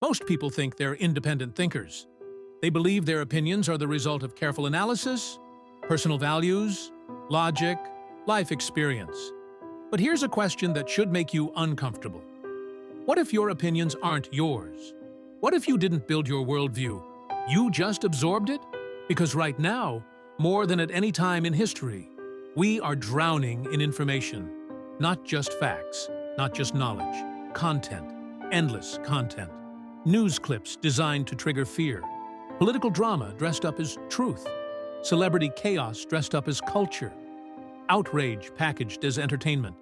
Most people think they're independent thinkers. They believe their opinions are the result of careful analysis, personal values, logic, life experience. But here's a question that should make you uncomfortable. What if your opinions aren't yours? What if you didn't build your worldview? You just absorbed it? Because right now, more than at any time in history, we are drowning in information. Not just facts, not just knowledge, content, endless content. News clips designed to trigger fear. Political drama dressed up as truth. Celebrity chaos dressed up as culture. Outrage packaged as entertainment.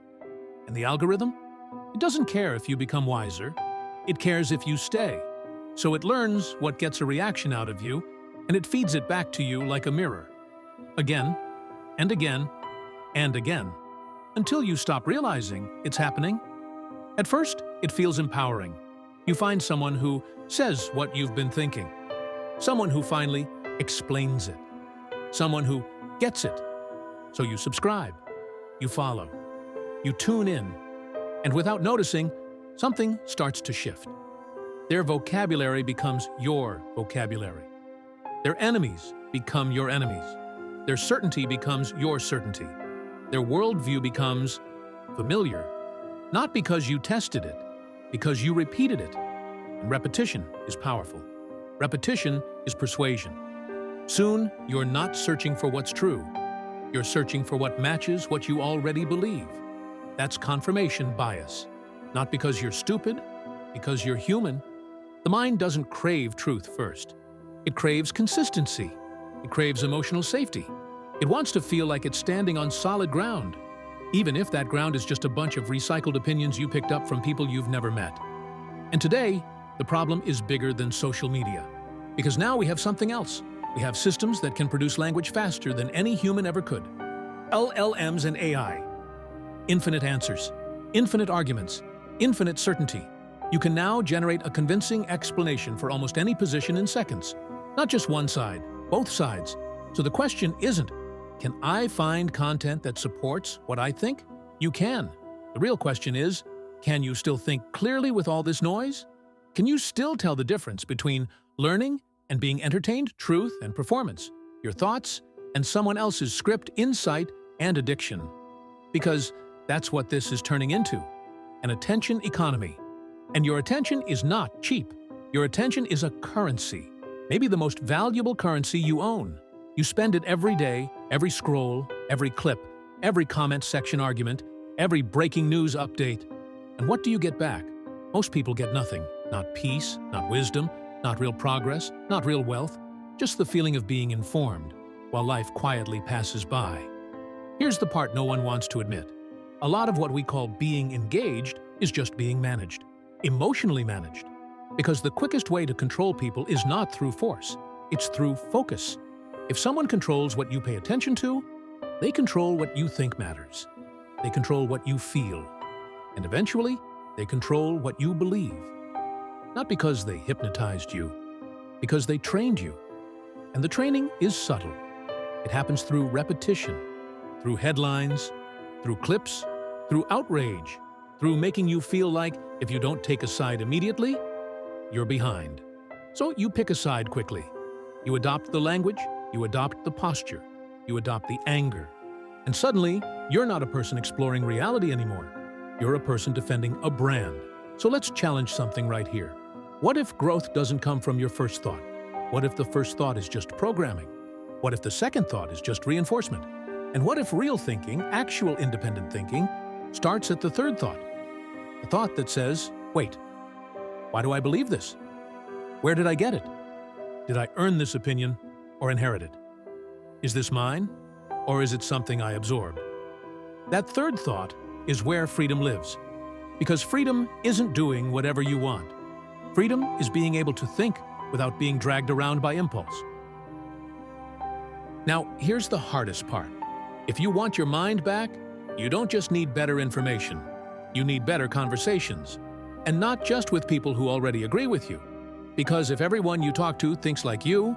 And the algorithm? It doesn't care if you become wiser. It cares if you stay. So it learns what gets a reaction out of you, and it feeds it back to you like a mirror. Again, and again, and again, until you stop realizing it's happening. At first, it feels empowering. You find someone who says what you've been thinking. Someone who finally explains it. Someone who gets it. So you subscribe. You follow. You tune in. And without noticing, something starts to shift. Their vocabulary becomes your vocabulary. Their enemies become your enemies. Their certainty becomes your certainty. Their worldview becomes familiar, not because you tested it, because you repeated it. And repetition is powerful. Repetition is persuasion. Soon, you're not searching for what's true. You're searching for what matches what you already believe. That's confirmation bias. Not because you're stupid, because you're human. The mind doesn't crave truth first. It craves consistency. It craves emotional safety. It wants to feel like it's standing on solid ground, even if that ground is just a bunch of recycled opinions you picked up from people you've never met. And today, the problem is bigger than social media. Because now we have something else. We have systems that can produce language faster than any human ever could. LLMs and AI. Infinite answers, infinite arguments, infinite certainty. You can now generate a convincing explanation for almost any position in seconds. Not just one side, both sides. So the question isn't, can I find content that supports what I think? You can. The real question is, can you still think clearly with all this noise? Can you still tell the difference between learning and being entertained, truth and performance, your thoughts and someone else's script, insight and addiction? Because that's what this is turning into, an attention economy. And your attention is not cheap. Your attention is a currency, maybe the most valuable currency you own. You spend it every day, every scroll, every clip, every comment section argument, every breaking news update. And what do you get back? Most people get nothing. Not peace, not wisdom, not real progress, not real wealth, just the feeling of being informed, while life quietly passes by. Here's the part no one wants to admit. A lot of what we call being engaged is just being managed, emotionally managed. Because the quickest way to control people is not through force, it's through focus. If someone controls what you pay attention to, they control what you think matters. They control what you feel. And eventually, they control what you believe. Not because they hypnotized you, because they trained you. And the training is subtle. It happens through repetition, through headlines, through clips, through outrage, through making you feel like if you don't take a side immediately, you're behind. So you pick a side quickly. You adopt the language, you adopt the posture, you adopt the anger. And suddenly, you're not a person exploring reality anymore. You're a person defending a brand. So let's challenge something right here. What if growth doesn't come from your first thought? What if the first thought is just programming? What if the second thought is just reinforcement? And what if real thinking, actual independent thinking, starts at the third thought? The thought that says, wait, why do I believe this? Where did I get it? Did I earn this opinion or inherit it? Is this mine or is it something I absorbed? That third thought is where freedom lives. Because freedom isn't doing whatever you want. Freedom is being able to think without being dragged around by impulse. Now, here's the hardest part. If you want your mind back, you don't just need better information. You need better conversations. And not just with people who already agree with you. Because if everyone you talk to thinks like you,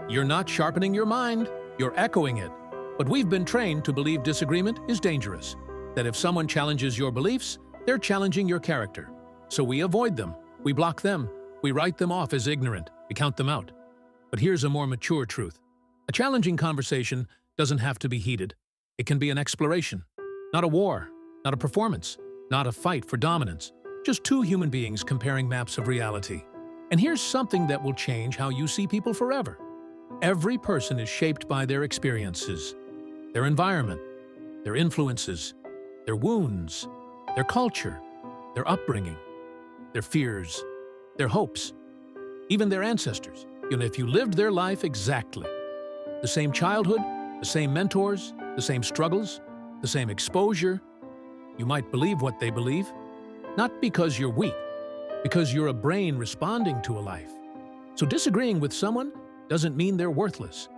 you're not sharpening your mind, you're echoing it. But we've been trained to believe disagreement is dangerous. That if someone challenges your beliefs, they're challenging your character. So we avoid them, we block them, We write them off as ignorant. We count them out. But here's a more mature truth. A challenging conversation doesn't have to be heated. It can be an exploration. Not a war, not a performance, not a fight for dominance. Just two human beings comparing maps of reality. And here's something that will change how you see people forever. Every person is shaped by their experiences, their environment, their influences, their wounds, their culture, their upbringing, their fears, their hopes, even their ancestors. If you lived their life exactly, the same childhood, the same mentors, the same struggles, the same exposure, you might believe what they believe, not because you're weak, because you're a brain responding to a life. So disagreeing with someone doesn't mean they're worthless.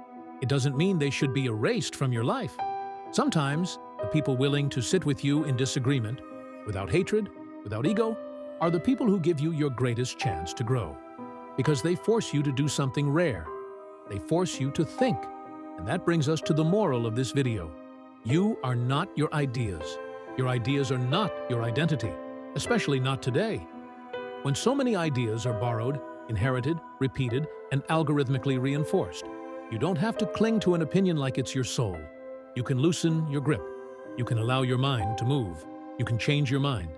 It doesn't mean they should be erased from your life. Sometimes the people willing to sit with you in disagreement, without hatred, without ego, are the people who give you your greatest chance to grow. Because they force you to do something rare. They force you to think. And that brings us to the moral of this video. You are not your ideas. Your ideas are not your identity, especially not today. When so many ideas are borrowed, inherited, repeated, and algorithmically reinforced, you don't have to cling to an opinion like it's your soul. You can loosen your grip. You can allow your mind to move. You can change your mind.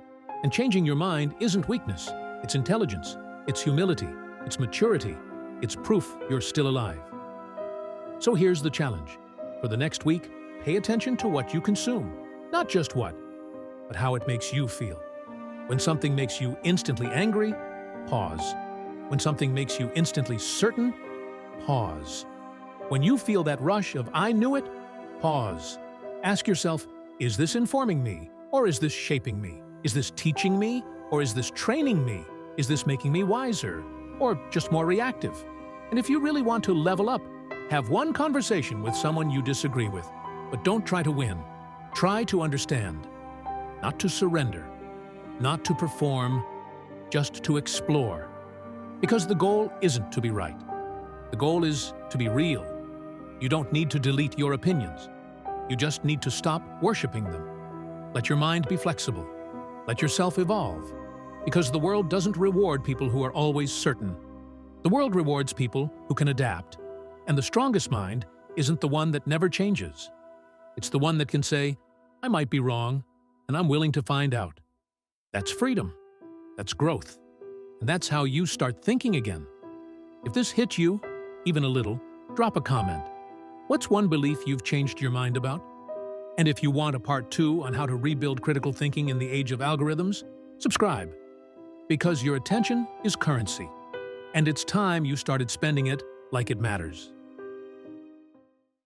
And changing your mind isn't weakness. It's intelligence. It's humility. It's maturity. It's proof you're still alive. So here's the challenge. For the next week, pay attention to what you consume. Not just what, but how it makes you feel. When something makes you instantly angry, pause. When something makes you instantly certain, pause. When you feel that rush of "I knew it," pause. Ask yourself, is this informing me, or is this shaping me? Is this teaching me, or is this training me? Is this making me wiser, or just more reactive? And if you really want to level up, have one conversation with someone you disagree with, but don't try to win. Try to understand, not to surrender, not to perform, just to explore. Because the goal isn't to be right. The goal is to be real. You don't need to delete your opinions. You just need to stop worshiping them. Let your mind be flexible. Let yourself evolve. Because the world doesn't reward people who are always certain. The world rewards people who can adapt. And the strongest mind isn't the one that never changes. It's the one that can say, I might be wrong, and I'm willing to find out. That's freedom. That's growth. And that's how you start thinking again. If this hit you, even a little, drop a comment. What's one belief you've changed your mind about? And if you want a part 2 on how to rebuild critical thinking in the age of algorithms, subscribe. Because your attention is currency. And it's time you started spending it like it matters.